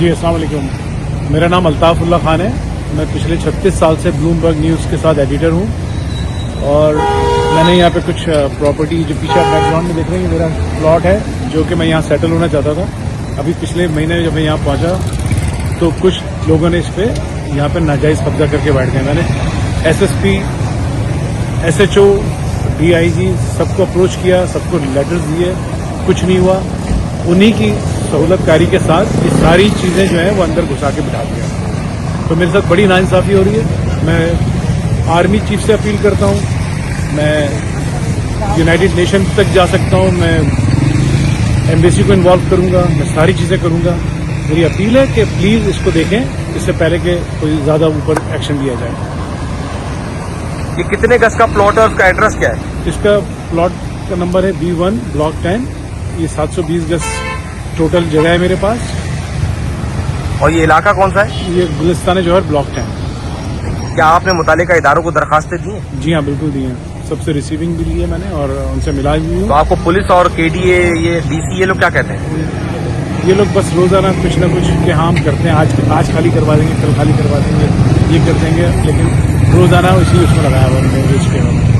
जी अस्सलाम वालेकुम। मेरा नाम अल्ताफ़ुल्लाह खान है। मैं पिछले 36 साल से ब्लूमबर्ग न्यूज़ के साथ एडिटर हूँ और मैंने यहाँ पे कुछ प्रॉपर्टी जो पीछे आप बैकग्राउंड में देख रहे हैं मेरा प्लॉट है जो कि मैं यहाँ सेटल होना चाहता था। अभी पिछले महीने जब मैं यहाँ पहुँचा तो कुछ लोगों ने इस पर यहाँ पे नाजायज़ कब्जा करके बैठ गए। मैंने SSP, SHO, DIG सबको अप्रोच किया, सबको लेटर्स दिए, कुछ नहीं हुआ। उन्हीं की सहूलतकारी के साथ ये सारी चीज़ें जो हैं वो अंदर घुसा के बिठा दिया। तो मेरे साथ बड़ी नाइंसाफ़ी हो रही है। मैं आर्मी चीफ से अपील करता हूँ, मैं यूनाइटेड नेशन तक जा सकता हूँ, मैं एम्बेसी को इन्वॉल्व करूँगा, मैं सारी चीज़ें करूँगा। मेरी अपील है कि प्लीज़ इसको देखें, इससे पहले कि कोई ज़्यादा ऊपर एक्शन लिया जाए। ये कितने गज का प्लॉट है और उसका एड्रेस क्या है? इसका प्लॉट का नंबर है B1 ब्लॉक 10। ये 720 गज टोटल जगह है मेरे पास। और ये इलाका कौन सा है? ये गुलिस्तान जौहर ब्लॉक 10। क्या आपने मुतालिका इदारों को दरखास्तें दी हैं? जी हाँ, बिल्कुल दी हैं। सबसे रिसीविंग भी ली है मैंने और उनसे मिला भी हूँ। तो आपको पुलिस और KDA, ये DC, ये लोग क्या कहते हैं? ये लोग बस रोजाना कुछ ना कुछ के हम करते हैं। आज खाली करवा देंगे, कल खाली करवा देंगे, ये कर देंगे, लेकिन रोजाना इसी उसमें लगाया हुआ है।